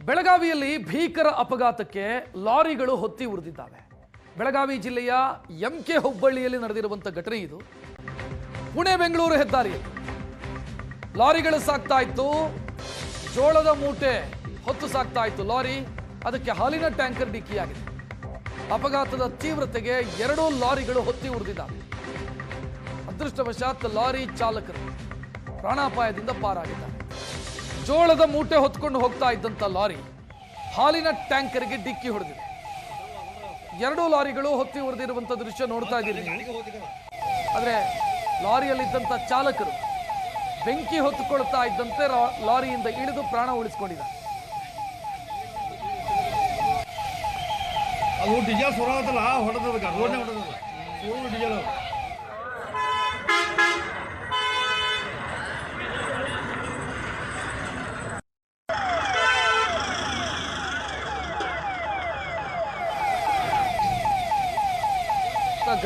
ಬೆಳಗಾವಿಯಲ್ಲಿ ಭೀಕರ ಅಪಘಾತಕ್ಕೆ ಲಾರಿಗಳು ಹೊತ್ತಿ ಉರಿದಿದ್ದಾವೆ. ಬೆಳಗಾವಿ ಜಿಲ್ಲೆಯ ಎಂಕೆ ಹುಬ್ಬಳ್ಳಿಯಲ್ಲಿ ನಡೆದಿರುವಂತಹ ಘಟನೆ ಇದು. ಪುಣೆ ಬೆಂಗಳೂರು ಹೆದ್ದಾರಿಯಲ್ಲಿ ಲಾರಿಗಳು ಸಾಗ್ತಾ ಇತ್ತು. ಜೋಳದ ಮೂಟೆ ಹೊತ್ತು ಸಾಗ್ತಾ ಇತ್ತು ಲಾರಿ. ಅದಕ್ಕೆ ಹಾಲಿನ ಟ್ಯಾಂಕರ್ ಡಿಕ್ಕಿಯಾಗಿದೆ. ಅಪಘಾತದ ತೀವ್ರತೆಗೆ 2 ಲಾರಿಗಳು ಹೊತ್ತಿ ಉರಿದಿದ್ದಾವೆ. ಅದೃಷ್ಟವಶಾತ್ ಲಾರಿ ಚಾಲಕರು ಪ್ರಾಣಾಪಾಯದಿಂದ ಪಾರಾಗಿದ್ದಾರೆ. ಜೋಳದ ಮೂಟೆ ಹೊತ್ಕೊಂಡು ಹೋಗ್ತಾ ಇದ್ದಂತ ಲಾರಿ ಹಾಲಿನ ಟ್ಯಾಂಕರ್ಗೆ ಡಿಕ್ಕಿ ಹೊಡೆದಿದೆ. 2 ಲಾರಿಗಳು ಹೊತ್ತಿ ಉರಿದಿರುವಂತ ದೃಶ್ಯ ನೋಡ್ತಾ ಇದ್ದೀರಿ. ಆದ್ರೆ ಲಾರಿಯಲ್ಲಿದ್ದಂತ ಚಾಲಕರು ಬೆಂಕಿ ಹೊತ್ತುಕೊಳ್ತಾ ಇದ್ದಂತೆ ಲಾರಿಯಿಂದ ಇಳಿದು ಪ್ರಾಣ ಉಳಿಸಿಕೊಂಡಿದ್ದಾರೆ. ಅದು ಡೀಸೆಲ್ ಸುರಾತಲ್ಲ ಹೊಡೆದದ ರೋಡ್ನೇ ಹೊಡೆದದ ಫುಲ್ ಡೀಸೆಲ್.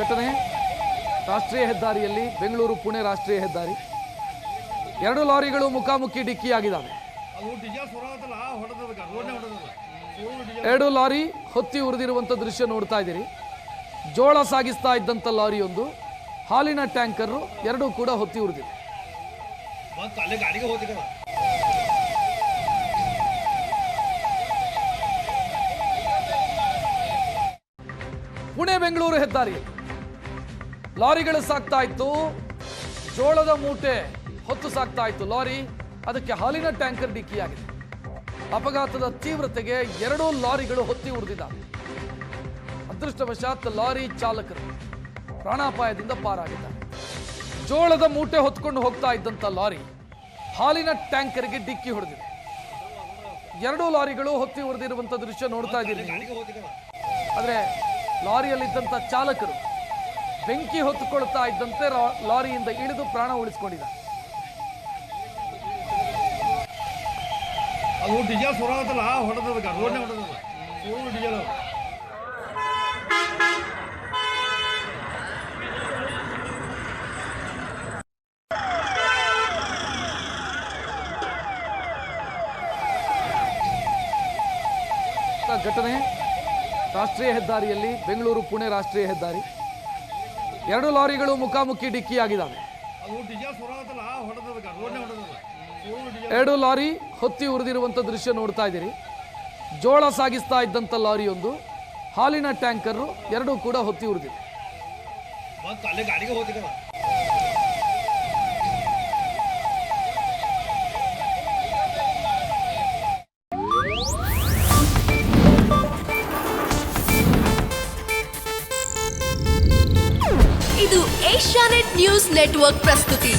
ಘಟನೆ ರಾಷ್ಟ್ರೀಯ ಹೆದ್ದಾರಿಯಲ್ಲಿ, ಬೆಂಗಳೂರು ಪುಣೆ ರಾಷ್ಟ್ರೀಯ ಹೆದ್ದಾರಿ. 2 ಲಾರಿಗಳು ಮುಖಾಮುಖಿ ಡಿಕ್ಕಿಯಾಗಿದ್ದಾವೆ. 2 ಲಾರಿ ಹೊತ್ತಿ ಉರಿದಿರುವಂಥ ದೃಶ್ಯ ನೋಡ್ತಾ ಇದ್ದೀರಿ. ಜೋಳ ಸಾಗಿಸ್ತಾ ಇದ್ದಂಥ ಲಾರಿಯೊಂದು, ಹಾಲಿನ ಟ್ಯಾಂಕರ್ 2 ಕೂಡ ಹೊತ್ತಿ ಉರಿದಿದೆ. ಪುಣೆ ಬೆಂಗಳೂರು ಹೆದ್ದಾರಿಯಲ್ಲಿ ಲಾರಿಗಳು ಸಾಗ್ತಾ ಇತ್ತು. ಜೋಳದ ಮೂಟೆ ಹೊತ್ತು ಸಾಗ್ತಾ ಇತ್ತು ಲಾರಿ. ಅದಕ್ಕೆ ಹಾಲಿನ ಟ್ಯಾಂಕರ್ ಡಿಕ್ಕಿಯಾಗಿದೆ. ಅಪಘಾತದ ತೀವ್ರತೆಗೆ 2 ಲಾರಿಗಳು ಹೊತ್ತಿ ಉರಿದಿದ್ದಾವೆ. ಅದೃಷ್ಟವಶಾತ್ ಲಾರಿ ಚಾಲಕರು ಪ್ರಾಣಾಪಾಯದಿಂದ ಪಾರಾಗಿದ್ದಾರೆ. ಜೋಳದ ಮೂಟೆ ಹೊತ್ಕೊಂಡು ಹೋಗ್ತಾ ಇದ್ದಂತ ಲಾರಿ ಹಾಲಿನ ಟ್ಯಾಂಕರ್ಗೆ ಡಿಕ್ಕಿ ಹೊಡೆದಿದೆ. 2 ಲಾರಿಗಳು ಹೊತ್ತಿ ಉರಿದಿರುವಂತ ದೃಶ್ಯ ನೋಡ್ತಾ ಇದ್ದೀರಿ. ಆದ್ರೆ ಲಾರಿಯಲ್ಲಿದ್ದಂತ ಚಾಲಕರು ಬೆಂಕಿ ಹೊತ್ತುಕೊಳ್ತಾ ಇದ್ದಂತೆ ಲಾರಿಯಿಂದ ಇಳಿದು ಪ್ರಾಣ ಉಳಿಸಿಕೊಂಡಿದ್ದಾರೆ. ಅದು ಡೀಸೆಲ್ ಸುರಾತಲ್ಲ ಹೊಡೆದದ ರೋಡ್ನೇ ಹೊಡೆದದ ಫುಲ್ ಡೀಸೆಲ್. ಘಟನೆ ರಾಷ್ಟ್ರೀಯ ಹೆದ್ದಾರಿಯಲ್ಲಿ, ಬೆಂಗಳೂರು ಪುಣೆ ರಾಷ್ಟ್ರೀಯ ಹೆದ್ದಾರಿ. 2 ಲಾರಿಗಳು ಮುಖಾಮುಖಿ ಡಿಕ್ಕಿಯಾಗಿದ್ದಾವೆ. 2 ಲಾರಿ ಹೊತ್ತಿ ಉರಿದಿರುವಂಥ ದೃಶ್ಯ ನೋಡ್ತಾ ಇದ್ದೀರಿ. ಜೋಳ ಸಾಗಿಸ್ತಾ ಇದ್ದಂಥ ಲಾರಿಯೊಂದು, ಹಾಲಿನ ಟ್ಯಾಂಕರ್ 2 ಕೂಡ ಹೊತ್ತಿ ಉರಿದಿದೆ. ಇದು ಏಷ್ಯಾನೆಟ್ ನ್ಯೂಸ್ ನೆಟ್ವರ್ಕ್ ಪ್ರಸ್ತುತಿ.